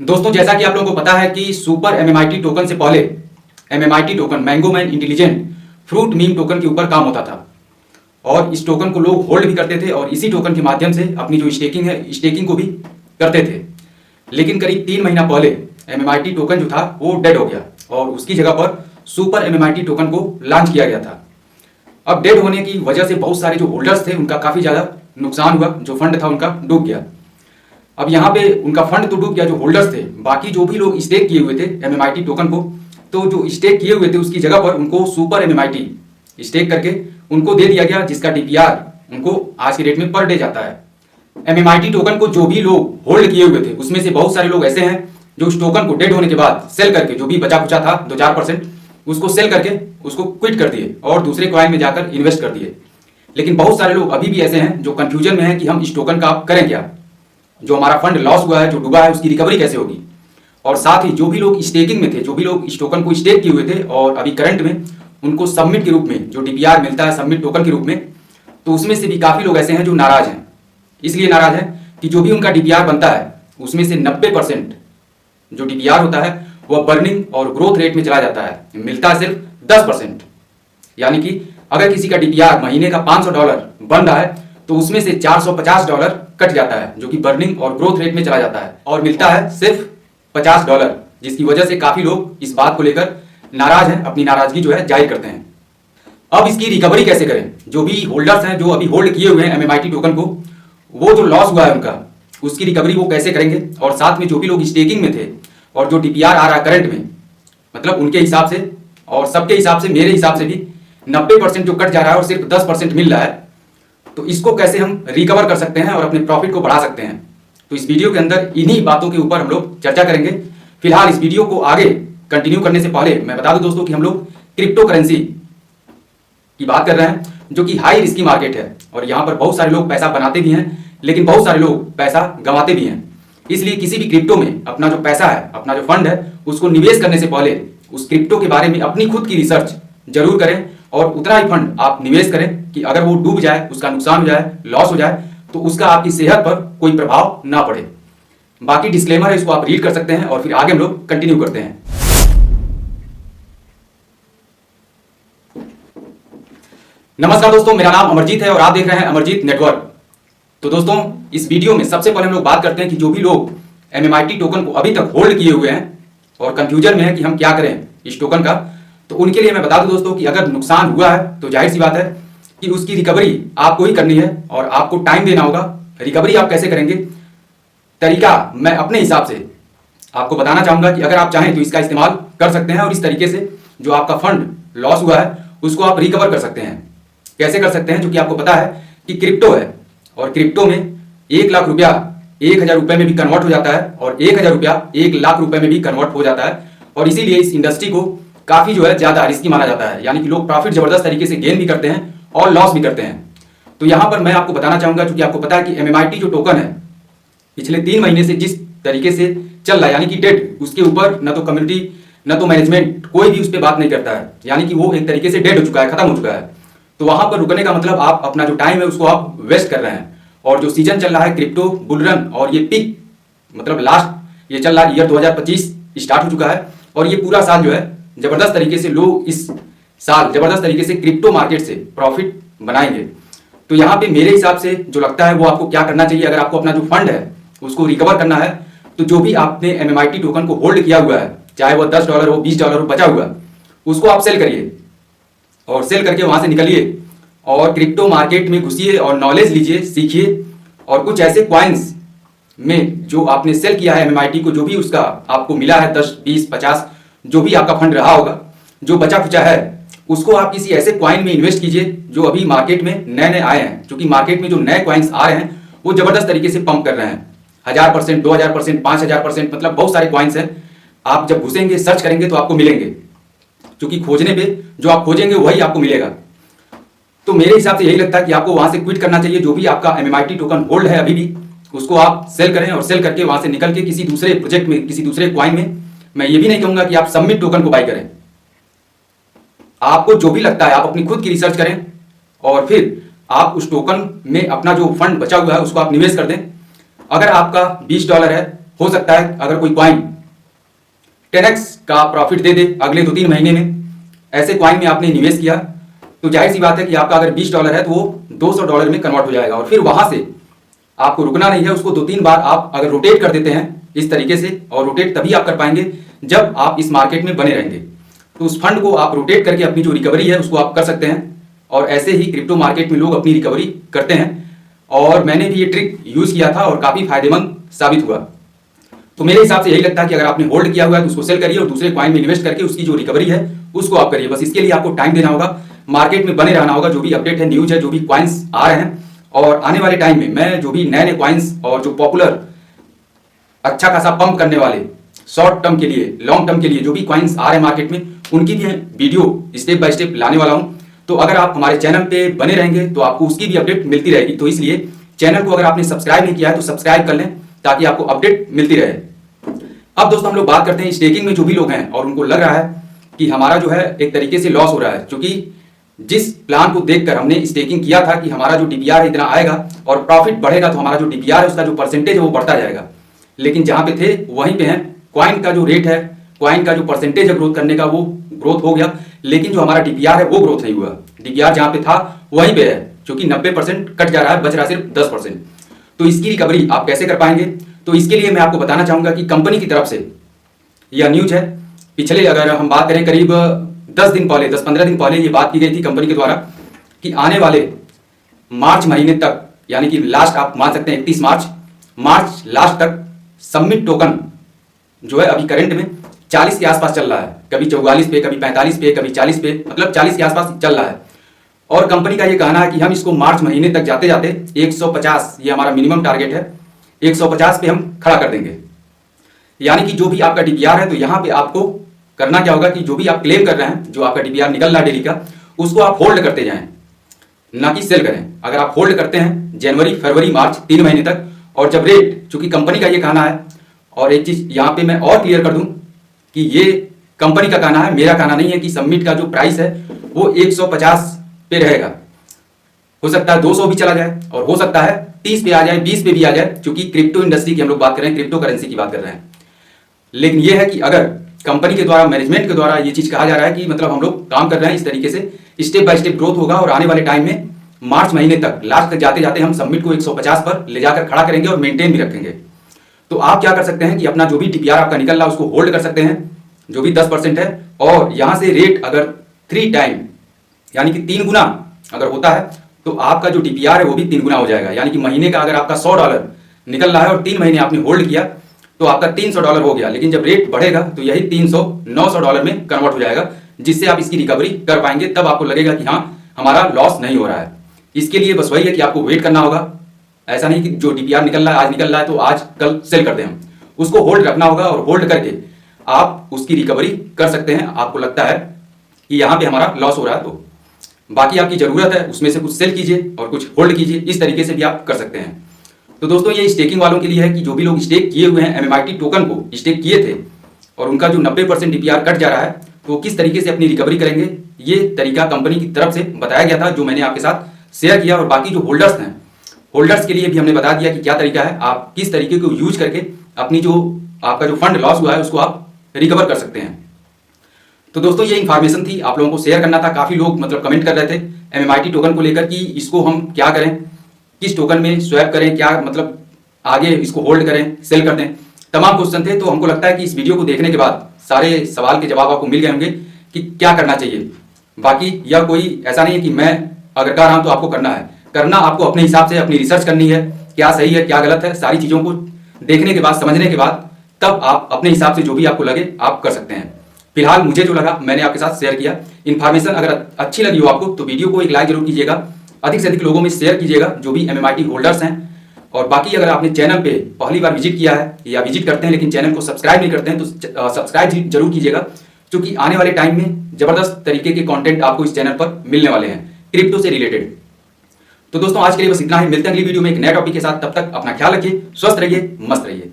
दोस्तों, जैसा कि आप लोगों को पता है कि सुपर एमएमआईटी टोकन से पहले MMIT token mango man intelligent fruit meme token के ऊपर काम होता था और इस टोकन को लोग होल्ड भी करते थे और इसी टोकन के माध्यम से अपनी जो स्टेकिंग है स्टेकिंग को भी करते थे। लेकिन करीब 3 महीना पहले एमएमआईटी टोकन जो था वो डेड हो गया और उसकी जगह पर सुपर एमएमआईटी टोकन को लॉन्च किया गया था। अब डेड होने की वजह से बहुत सारे जो होल्डर्स थे उनका काफ़ी ज़्यादा नुकसान हुआ, जो फंड था उनका डूब गया। अब यहाँ पे उनका फंड तो डूब गया, जो होल्डर्स थे, बाकी जो भी लोग स्टेक किए हुए थे एमएमआईटी टोकन को, तो जो स्टेक किए हुए थे उसकी जगह पर उनको सुपर एमएमआईटी स्टेक करके उनको दे दिया गया, जिसका डीपीआर उनको आज के डेट में पर डे जाता है। एमएमआईटी टोकन को जो भी लोग होल्ड किए हुए थे उसमें से बहुत सारे लोग ऐसे हैं जो उस टोकन को डेड होने के बाद सेल करके, जो भी बचा कुचा था 2-4%, उसको सेल करके उसको क्विट कर दिए और दूसरे कॉइन में जाकर इन्वेस्ट कर दिए। लेकिन बहुत सारे लोग अभी भी ऐसे हैं जो कंफ्यूजन में हैं कि हम इस टोकन का आप करें क्या, जो हमारा फंड लॉस हुआ है, जो डूबा है, उसकी रिकवरी कैसे होगी। और साथ ही जो भी लोग स्टेकिंग में थे, जो भी लोग इस टोकन को स्टेक किए हुए थे और अभी करंट में उनको सबमिट के रूप में जो डीपीआर मिलता है सबमिट टोकन के रूप में, तो उसमें से भी काफ़ी लोग ऐसे हैं जो नाराज हैं। इसलिए नाराज हैं कि जो भी उनका डीपीआर बनता है उसमें से 90% जो डीपीआर होता है वह बर्निंग और ग्रोथ रेट में चला जाता है, मिलता है सिर्फ 10%। यानी कि अगर किसी का डीपीआर महीने का $500 बन रहा है तो उसमें से $450 कट जाता है, जो कि बर्निंग और ग्रोथ रेट में चला जाता है, और मिलता है सिर्फ $50, जिसकी वजह से काफ़ी लोग इस बात को लेकर नाराज हैं, अपनी नाराजगी जो है जाहिर करते हैं। अब इसकी रिकवरी कैसे करें? जो भी होल्डर्स हैं, जो अभी होल्ड किए हुए हैं एमएमआईटी टोकन को, वो जो लॉस हुआ है उनका, उसकी रिकवरी वो कैसे करेंगे, और साथ में जो भी लोग स्टेकिंग में थे और जो डीपीआर आ रहा है करंट में, मतलब उनके हिसाब से और सबके हिसाब से, मेरे हिसाब से भी 90% जो कट जा रहा है और सिर्फ 10% मिल रहा है, तो इसको कैसे हम रिकवर कर सकते हैं और अपने प्रॉफिट को बढ़ा सकते हैं। तो इस वीडियो के अंदर इन्हीं बातों के ऊपर हम लोग चर्चा करेंगे। फिलहाल इस वीडियो को आगे कंटिन्यू करने से पहले मैं बता दूं दोस्तों कि हम लोग क्रिप्टो करेंसी की बात कर रहे हैं, जो कि हाई रिस्की मार्केट है और यहाँ पर बहुत सारे लोग पैसा बनाते भी हैं, लेकिन बहुत सारे लोग पैसा गंवाते भी हैं। इसलिए किसी भी क्रिप्टो में अपना जो पैसा है, अपना जो फंड है, उसको निवेश करने से पहले उस क्रिप्टो के बारे में अपनी खुद की रिसर्च जरूर करें और उतना ही फंड आप निवेश करें कि अगर वो डूब जाए, उसका नुकसान हो जाए, लॉस हो जाए, तो उसका आपकी सेहत पर कोई प्रभाव ना पड़े। बाकी डिस्क्लेमर है, इसको आप रीड कर सकते हैं और फिर आगे हम लोग कंटिन्यू करते हैं। नमस्कार दोस्तों, मेरा नाम अमरजीत है और आप देख रहे हैं अमरजीत नेटवर्क। तो दोस्तों, इस वीडियो में सबसे पहले हम लोग बात करते हैं कि जो भी लोग एमएमआईटी टोकन को अभी तक होल्ड किए हुए हैं और कंफ्यूजन में है कि हम क्या करें इस टोकन का, तो उनके लिए मैं बता दूं दोस्तों कि अगर नुकसान हुआ है तो जाहिर सी बात है कि उसकी रिकवरी आपको ही करनी है और आपको टाइम देना होगा। रिकवरी आप कैसे करेंगे, तरीका मैं अपने हिसाब से आपको बताना चाहूंगा कि अगर आप चाहें तो इसका इस्तेमाल कर सकते हैं और इस तरीके से जो आपका फंड लॉस हुआ है उसको आप रिकवर कर सकते हैं। कैसे कर सकते हैं, जो कि आपको पता है कि क्रिप्टो है और क्रिप्टो में 1 लाख रुपया 1000 रुपये में भी कन्वर्ट हो जाता है और 1000 रुपया 1 लाख रुपये में भी कन्वर्ट हो जाता है। और इसीलिए इस इंडस्ट्री को काफ़ी जो है ज़्यादा रिस्की माना जाता है, यानी कि लोग प्रॉफिट ज़बरदस्त तरीके से गेन भी करते हैं और लॉस भी करते हैं। तो यहाँ पर मैं आपको बताना चाहूँगा, क्योंकि आपको पता है कि एमएमआईटी जो टोकन है पिछले 3 महीने से जिस तरीके से चल रहा है, यानी कि डेड, उसके ऊपर न तो कम्युनिटी न तो मैनेजमेंट कोई भी उस पर बात नहीं करता है, यानी कि वो एक तरीके से डेड हो चुका है, खत्म हो चुका है। तो वहाँ पर रुकने का मतलब आप अपना जो टाइम है उसको आप वेस्ट कर रहे हैं। और जो सीजन चल रहा है क्रिप्टो बुलरन, और ये पीक मतलब लास्ट ये चल रहा है, ईयर 2025 स्टार्ट हो चुका है और ये पूरा साल जो है जबरदस्त तरीके से लोग इस साल जबरदस्त तरीके से क्रिप्टो मार्केट से प्रॉफिट बनाएंगे। तो यहाँ पे मेरे हिसाब से जो लगता है वो आपको क्या करना चाहिए, अगर आपको अपना जो फंड है उसको रिकवर करना है, तो जो भी आपने एमएमआईटी टोकन को होल्ड किया हुआ है, चाहे वो $10 हो, $20 हो, बचा हुआ, उसको आप सेल करिए और सेल करके वहां से निकलिए और क्रिप्टो मार्केट में घुसिए और नॉलेज लीजिए, सीखिए। और कुछ ऐसे क्वाइंस में जो आपने सेल किया है एमएमआईटी को, जो भी उसका आपको मिला है 10, 20, 50, जो भी आपका फंड रहा होगा, जो बचा खुचा है, उसको आप किसी ऐसे क्वाइन में इन्वेस्ट कीजिए जो अभी मार्केट में नए नए आए हैं। क्योंकि मार्केट में जो नए क्वाइंस आ रहे हैं वो जबरदस्त तरीके से पंप कर रहे हैं, 1000%, 2000%, 5000%, मतलब बहुत सारे क्वाइंस हैं। आप जब घुसेंगे, सर्च करेंगे तो आपको मिलेंगे, क्योंकि खोजने पे जो आप खोजेंगे वही आपको मिलेगा। तो मेरे हिसाब से यही लगता है कि आपको वहां से क्विट करना चाहिए। जो भी आपका एमएमआईटी टोकन होल्ड है अभी भी, उसको आप सेल करें और सेल करके वहां से निकल के किसी दूसरे प्रोजेक्ट में, किसी दूसरे क्वाइन में, मैं ये भी नहीं कहूंगा कि आप सबमिट टोकन को बाय करें। आपको जो भी लगता है आप अपनी खुद की रिसर्च करें और फिर आप उस टोकन में अपना जो फंड बचा हुआ है उसको आप निवेश कर दें। अगर आपका $20 है हो सकता है अगर कोई कॉइन 10x का प्रॉफिट दे दे अगले 2-3 महीने में, ऐसे कॉइन में आपने निवेश किया, तो जाहिर सी बात है कि आपका अगर $20 है तो वो $200 में कन्वर्ट हो जाएगा। और फिर वहां से आपको रुकना नहीं है, उसको 2-3 बार आप अगर रोटेट कर देते हैं इस तरीके से, और रोटेट तभी आप कर पाएंगे जब आप इस मार्केट में बने रहेंगे। तो उस फंड को आप रोटेट करके अपनी जो रिकवरी है उसको आप कर सकते हैं। और ऐसे ही क्रिप्टो मार्केट में लोग अपनी रिकवरी करते हैं, और मैंने भी ये ट्रिक यूज किया था और काफी फायदेमंद साबित हुआ। तो मेरे हिसाब से यही लगता है कि अगर आपने होल्ड किया हुआ है तो उसको सेल करिए और दूसरे कॉइन में इन्वेस्ट करके उसकी जो रिकवरी है उसको आप करिए। बस इसके लिए आपको टाइम देना होगा, मार्केट में बने रहना होगा। जो भी अपडेट है, न्यूज है, जो भी कॉइन्स आ रहे हैं, और आने वाले टाइम में मैं जो भी नए नए कॉइन्स और जो पॉपुलर अच्छा खासा पंप करने वाले शॉर्ट टर्म के लिए, लॉन्ग टर्म के लिए जो भी कॉइन्स आ रहे हैं मार्केट में, उनकी भी वीडियो स्टेप बाय स्टेप लाने वाला हूं। तो अगर आप हमारे चैनल पे बने रहेंगे तो आपको उसकी भी अपडेट मिलती रहेगी। तो इसलिए चैनल को अगर आपने सब्सक्राइब नहीं किया है तो सब्सक्राइब कर लें ताकि आपको अपडेट मिलती रहे। अब दोस्तों हम लोग बात करते हैं स्टेकिंग में जो भी लोग हैं और उनको लग रहा है कि हमारा जो है एक तरीके से लॉस हो रहा है, क्योंकि जिस प्लान को देखकर हमने स्टेकिंग किया था कि हमारा जो डीपीआर इतना आएगा और प्रॉफिट बढ़ेगा तो हमारा जो डीपीआर है उसका जो परसेंटेज है वो बढ़ता जाएगा, लेकिन जहां पे थे वहीं पे हैं। कॉइन का जो रेट है, कॉइन का जो परसेंटेज है ग्रोथ करने का, वो ग्रोथ हो गया, लेकिन जो हमारा डीपीआर है वो ग्रोथ नहीं हुआ। डीपीआर जहां पे था वहीं पे है, क्योंकि 90% कट जा रहा है, बच रहा है सिर्फ 10%। तो इसकी रिकवरी आप कैसे कर पाएंगे? तो इसके लिए मैं आपको बताना चाहूंगा कि कंपनी की तरफ से यह न्यूज है। पिछले अगर हम बात करें करीब 10-15 दिन पहले ये बात की गई थी कंपनी के द्वारा कि आने वाले मार्च महीने तक, यानी कि लास्ट आप मान सकते हैं 31 मार्च लास्ट तक सबमिट टोकन जो है अभी करंट में 40 के आसपास चल रहा है, कभी 44 पे, कभी 45 पे, कभी 40 पे, मतलब 40 के आसपास चल रहा है। और कंपनी का ये कहना है कि हम इसको मार्च महीने तक जाते जाते 150, ये हमारा मिनिमम टारगेट है, 150 पे हम खड़ा कर देंगे। यानी कि जो भी आपका डीपीआर है, तो यहां पे आपको करना क्या होगा कि जो भी आप क्लेम कर रहे हैं, जो आपका डीपीआर निकल रहा है डेली का, उसको आप होल्ड करते जाएं, ना कि सेल करें। अगर आप होल्ड करते हैं जनवरी, फरवरी, मार्च 3 महीने तक, और जब रेट, चूंकि कंपनी का ये कहना है, और एक चीज यहां पे मैं और क्लियर कर दूं कि ये कंपनी का कहना है, मेरा कहना नहीं है, कि सबमिट का जो प्राइस है वो 150 पे रहेगा। हो सकता है 200 भी चला जाए, और हो सकता है 30 पे आ जाए, 20 पे भी आ जाए, क्योंकि क्रिप्टो इंडस्ट्री की हम लोग बात कर रहे हैं, क्रिप्टो करेंसी की बात कर रहे हैं। लेकिन यह है कि अगर कंपनी के द्वारा, मैनेजमेंट के द्वारा ये चीज कहा जा रहा है कि मतलब हम लोग काम कर रहे हैं इस तरीके से, स्टेप बाय स्टेप ग्रोथ होगा, और आने वाले टाइम में मार्च महीने तक, लास्ट तक जाते जाते हम सबमिट को 150 पर ले जाकर खड़ा करेंगे और मेंटेन भी रखेंगे। तो आप क्या कर सकते हैं कि अपना जो भी डीपीआर आपका निकल रहा है उसको होल्ड कर सकते हैं, जो भी 10% है, और यहां से रेट अगर 3 टाइम, यानी कि 3 गुना अगर होता है, तो आपका जो डीपीआर है वो भी 3 गुना हो जाएगा। यानी कि महीने का अगर आपका $100 निकल रहा है और 3 महीने आपने होल्ड किया, तो आपका $300 हो गया। लेकिन जब रेट बढ़ेगा तो यही $900 में कन्वर्ट हो जाएगा, जिससे आप इसकी रिकवरी कर पाएंगे। तब आपको लगेगा कि हाँ, हमारा लॉस नहीं हो रहा है। इसके लिए बस वही है कि आपको वेट करना होगा। ऐसा नहीं कि जो डीपीआर निकल रहा है, आज निकल रहा है तो आज कल सेल कर दें हम, उसको होल्ड रखना होगा, और होल्ड करके आप उसकी रिकवरी कर सकते हैं। आपको लगता है कि यहाँ पे हमारा लॉस हो रहा है, तो बाकी आपकी जरूरत है उसमें से कुछ सेल कीजिए और कुछ होल्ड कीजिए, इस तरीके से भी आप कर सकते हैं। तो दोस्तों ये स्टेकिंग वालों के लिए है कि जो भी लोग स्टेक किए हुए हैं, MMIT टोकन को स्टेक किए थे और उनका जो 90% डीपीआर कट जा रहा है, तो किस तरीके से अपनी रिकवरी करेंगे, ये तरीका कंपनी की तरफ से बताया गया था, जो मैंने आपके साथ शेयर किया। और बाकी जो होल्डर्स हैं, होल्डर्स के लिए भी हमने बता दिया कि क्या तरीका है, आप किस तरीके को यूज करके अपनी जो आपका जो फंड लॉस हुआ है उसको आप रिकवर कर सकते हैं। तो दोस्तों ये इन्फॉर्मेशन थी, आप लोगों को शेयर करना था। काफी लोग मतलब कमेंट कर रहे थे MMIT टोकन को लेकर कि इसको हम क्या करें, किस टोकन में स्वैप करें, क्या मतलब आगे इसको होल्ड करें, सेल कर दें, तमाम क्वेश्चन थे। तो हमको लगता है कि इस वीडियो को देखने के बाद सारे सवाल के जवाब आपको मिल गए होंगे कि क्या करना चाहिए। बाकी यह कोई ऐसा नहीं है कि मैं अगर कर रहा हूं तो आपको करना है, करना आपको अपने हिसाब से अपनी रिसर्च करनी है, क्या सही है क्या गलत है, सारी चीजों को देखने के बाद, समझने के बाद, तब आप अपने हिसाब से जो भी आपको लगे आप कर सकते हैं। फिलहाल मुझे जो लगा मैंने आपके साथ शेयर किया। इन्फॉर्मेशन अगर अच्छी लगी हो आपको तो वीडियो को एक लाइक जरूर कीजिएगा, अधिक से अधिक लोगों में शेयर कीजिएगा जो भी MMIT होल्डर्स हैं। और बाकी अगर आपने चैनल पे पहली बार विजिट किया है या विजिट करते हैं लेकिन चैनल को सब्सक्राइब नहीं करते हैं, तो सब्सक्राइब जरूर कीजिएगा, क्योंकि आने वाले टाइम में जबरदस्त तरीके के कंटेंट आपको इस चैनल पर मिलने वाले हैं क्रिप्टो से रिलेटेड। तो दोस्तों आज के लिए बस इतना ही, मिलते हैं अगली वीडियो में एक नए टॉपिक के साथ। तब तक अपना ख्याल रखिए, स्वस्थ रहिए, मस्त रहिए।